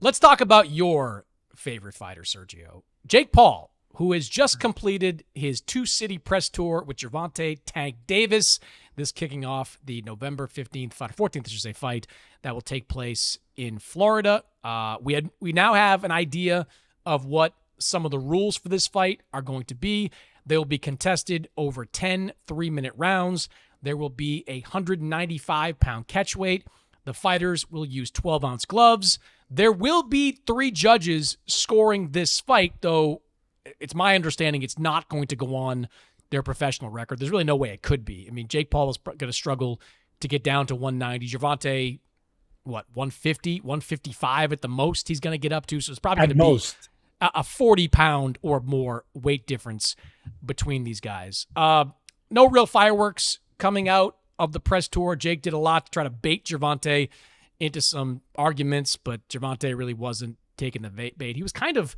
Let's talk about your favorite fighter, Sergio. Jake Paul, who has just completed his two-city press tour with Gervonta Tank Davis. This kicking off the November 14th, fight that will take place in Florida. We now have an idea of what some of the rules for this fight are going to be. They will be contested over 10 3-minute rounds. There will be a 195-pound catch weight. The fighters will use 12-ounce gloves. There will be 3 judges scoring this fight, though it's my understanding it's not going to go on their professional record. There's really no way it could be. I mean, Jake Paul is going to struggle to get down to 190. Gervonta, 150, 155 at the most he's going to get up to. So it's probably going to be a 40-pound or more weight difference between these guys. No real fireworks coming out of the press tour. Jake did a lot to try to bait Gervonta into some arguments, but Gervonta really wasn't taking the bait. He was kind of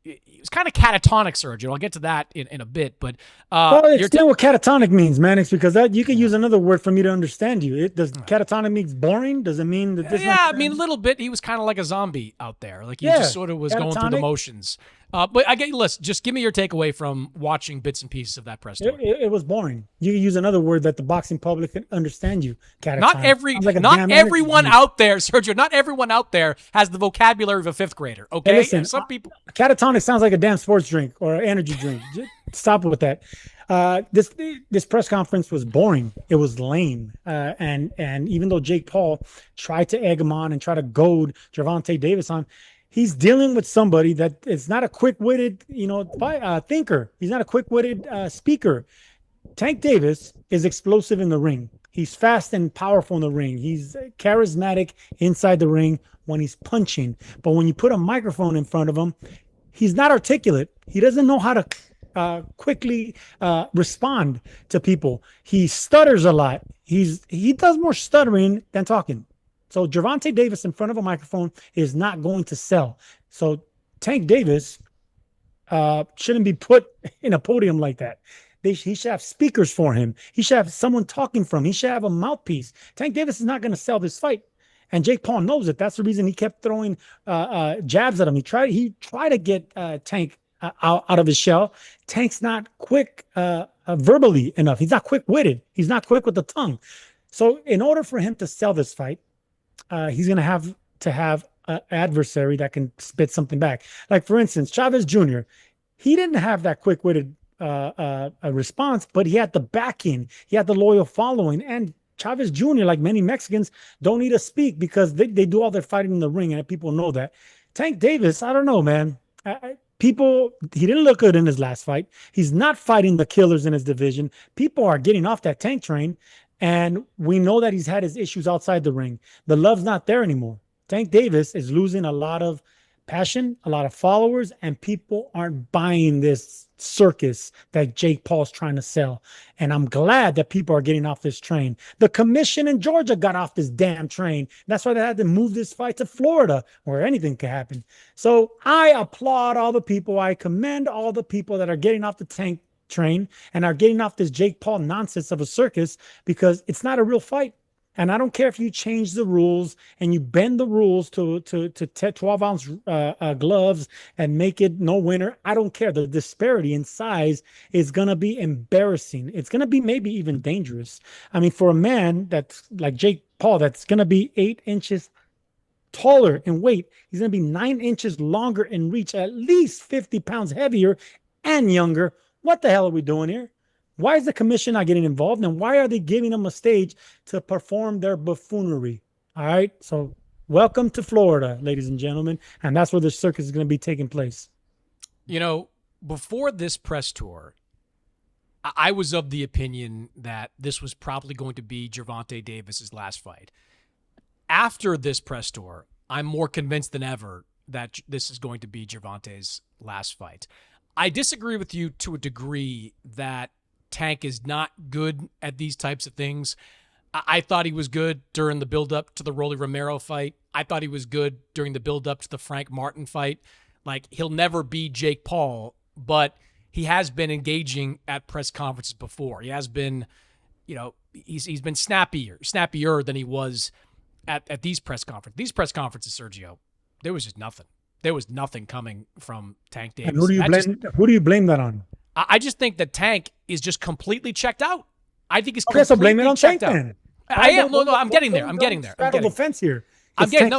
catatonic, Sergio. I'll get to that in a bit, but well, explain what catatonic means, Mannix, because you could use another word for me to understand you. Does catatonic means boring? Does it mean that this? Yeah, I mean a little bit. He was kind of like a zombie out there, like he just sort of was going through the motions. But listen, just give me your takeaway from watching bits and pieces of that press tour. It was boring. You could use another word that the boxing public can understand you. Catatonic. Not everyone out there, Sergio. Not everyone out there has the vocabulary of a 5th grader. Okay, hey, listen, some people. Catatonic sounds like a damn sports drink or an energy drink. Just stop with that. This press conference was boring. It was lame. And even though Jake Paul tried to egg him on and try to goad Gervonta Davis on, he's dealing with somebody that is not a quick-witted, thinker. He's not a quick-witted speaker. Tank Davis is explosive in the ring. He's fast and powerful in the ring. He's charismatic inside the ring when he's punching. But when you put a microphone in front of him, he's not articulate. He doesn't know how to quickly respond to people. He stutters a lot. He does more stuttering than talking. So Gervonta Davis in front of a microphone is not going to sell. So Tank Davis shouldn't be put in a podium like that. He should have speakers for him. He should have someone talking for him. He should have a mouthpiece. Tank Davis is not going to sell this fight. And Jake Paul knows it. That's the reason he kept throwing jabs at him. He tried to get Tank out of his shell. Tank's not quick verbally enough. He's not quick-witted. He's not quick with the tongue. So in order for him to sell this fight, he's going to have an adversary that can spit something back. Like, for instance, Chavez Jr., he didn't have that quick-witted response, but he had the backing. He had the loyal following. And Chavez Jr., like many Mexicans, don't need to speak because they do all their fighting in the ring, and people know that. Tank Davis, I don't know, man. He didn't look good in his last fight. He's not fighting the killers in his division. People are getting off that Tank train. And we know that he's had his issues outside the ring. The love's not there anymore. Tank Davis is losing a lot of passion, a lot of followers, and people aren't buying this circus that Jake Paul's trying to sell. And I'm glad that people are getting off this train. The commission in Georgia got off this damn train. That's why they had to move this fight to Florida, where anything could happen. So I applaud all the people. I commend all the people that are getting off the Tank train and are getting off this Jake Paul nonsense of a circus, because it's not a real fight. And I don't care if you change the rules and you bend the rules to 12-ounce gloves and make it no winner. I don't care. The disparity in size is going to be embarrassing. It's going to be maybe even dangerous. I mean, for a man that's like Jake Paul, that's going to be 8 inches taller in weight, he's going to be 9 inches longer in reach, at least 50 pounds heavier and younger. What the hell are we doing here? Why is the commission not getting involved? And why are they giving them a stage to perform their buffoonery? All right. So welcome to Florida, ladies and gentlemen. And that's where the circus is going to be taking place. You know, before this press tour, I was of the opinion that this was probably going to be Gervonta Davis's last fight. After this press tour, I'm more convinced than ever that this is going to be Gervonta's last fight. I disagree with you to a degree that Tank is not good at these types of things. I thought he was good during the build-up to the Rolly Romero fight. I thought he was good during the build-up to the Frank Martin fight. Like, he'll never be Jake Paul, but he has been engaging at press conferences before. He has been, he's been snappier than he was at these press conferences. These press conferences, Sergio, There was just nothing. There was nothing coming from Tank Davis. And who do you blame that on? I just think that Tank is just completely checked out. I think he's Okay, so blame it on Tank out. then. I am. No, I'm getting there. I'm getting there. Straddle the fence here. I'm getting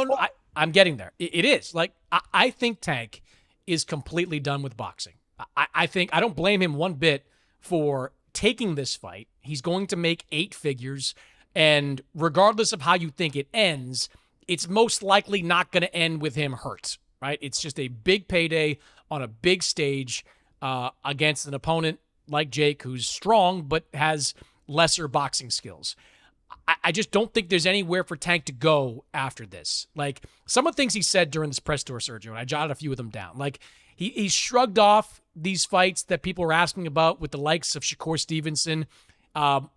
I'm getting there. It is like I think Tank is completely done with boxing. I think I don't blame him one bit for taking this fight. He's going to make 8 figures, and regardless of how you think it ends, it's most likely not going to end with him hurt. Right? It's just a big payday on a big stage against an opponent like Jake, who's strong but has lesser boxing skills. I just don't think there's anywhere for Tank to go after this. Like, some of the things he said during this press tour, Sergio, and I jotted a few of them down. Like, he shrugged off these fights that people were asking about with the likes of Shakur Stevenson.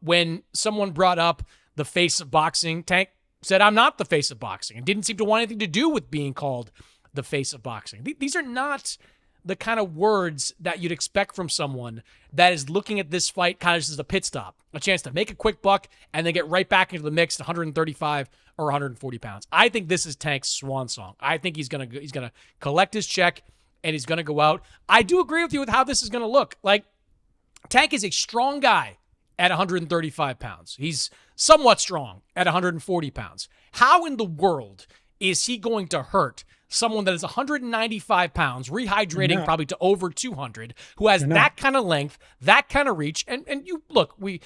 When someone brought up the face of boxing, Tank said, "I'm not the face of boxing," and didn't seem to want anything to do with being called the face of boxing. These are not the kind of words that you'd expect from someone that is looking at this fight kind of just as a pit stop, a chance to make a quick buck and then get right back into the mix at 135 or 140 pounds. I think this is Tank's swan song. I think he's gonna collect his check and he's gonna go out. I do agree with you with how this is gonna look. Like, Tank is a strong guy at 135 pounds. He's somewhat strong at 140 pounds. How in the world is he going to hurt someone that is 195 pounds, rehydrating probably to over 200, who has that kind of length, that kind of reach? And you look, we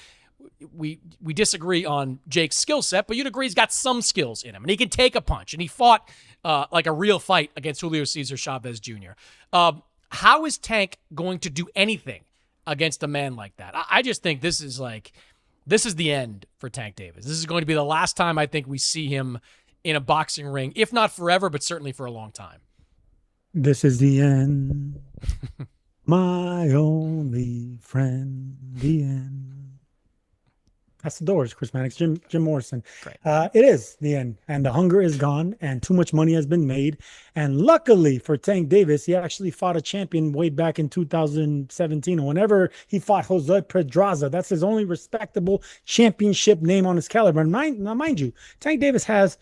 disagree on Jake's skill set, but you'd agree he's got some skills in him, and he can take a punch, and he fought like a real fight against Julio Cesar Chavez Jr. How is Tank going to do anything against a man like that? I just think this is the end for Tank Davis. This is going to be the last time I think we see him in a boxing ring, if not forever, but certainly for a long time. This is the end. My only friend, the end. That's the Doors, Chris Mannix, Jim Morrison. Great. It is the end, and the hunger is gone, and too much money has been made. And luckily for Tank Davis, he actually fought a champion way back in 2017. Whenever he fought Jose Pedraza, that's his only respectable championship name on his caliber. And mind you, Tank Davis has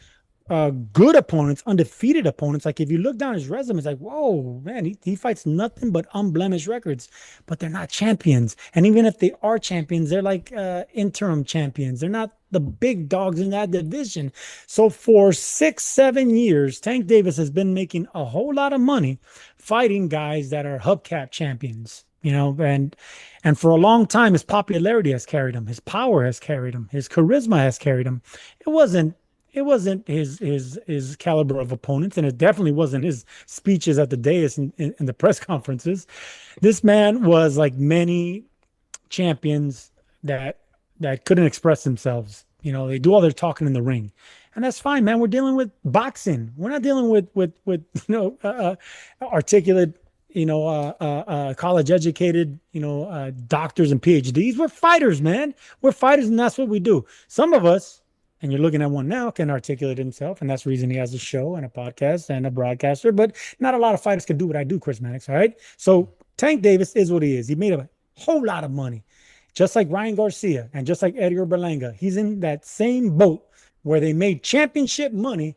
good opponents, undefeated opponents. Like, if you look down his resume, it's like, whoa, man, he fights nothing but unblemished records, but they're not champions. And even if they are champions, they're like interim champions. They're not the big dogs in that division. So for 6-7 years, Tank Davis has been making a whole lot of money fighting guys that are hubcap champions. And for a long time, his popularity has carried him. His power has carried him. His charisma has carried him. It wasn't his caliber of opponents, and it definitely wasn't his speeches at the dais in the press conferences. This man was like many champions that couldn't express themselves. They do all their talking in the ring, and that's fine, man. We're dealing with boxing. We're not dealing with articulate, college educated, doctors and PhDs. We're fighters, man. We're fighters, and that's what we do. Some of us, and you're looking at one now, can articulate himself, and that's the reason he has a show and a podcast and a broadcaster. But not a lot of fighters can do what I do, Chris Mannix, all right? So Tank Davis is what he is. He made a whole lot of money, just like Ryan Garcia and just like Edgar Berlanga. He's in that same boat where they made championship money,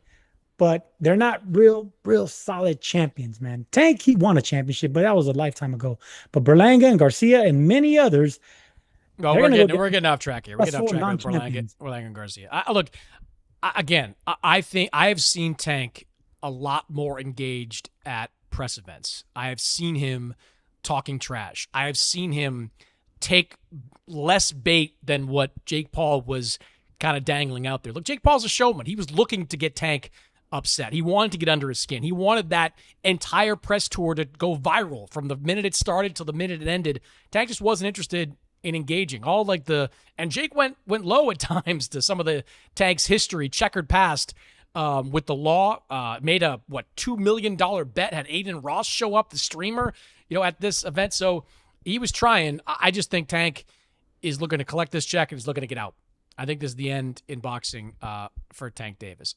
but they're not real solid champions, man. Tank, he won a championship, but that was a lifetime ago. But Berlanga and Garcia and many others, well, we're getting off track here. We're getting off track with Berlanga and Garcia. I think I have seen Tank a lot more engaged at press events. I have seen him talking trash. I have seen him take less bait than what Jake Paul was kind of dangling out there. Look, Jake Paul's a showman. He was looking to get Tank upset. He wanted to get under his skin. He wanted that entire press tour to go viral from the minute it started till the minute it ended. Tank just wasn't interested in engaging. And Jake went low at times to some of the Tank's history, checkered past with the law. Made a $2 million bet, had Aiden Ross show up, the streamer, at this event. So he was trying. I just think Tank is looking to collect this check and is looking to get out. I think this is the end in boxing for Tank Davis.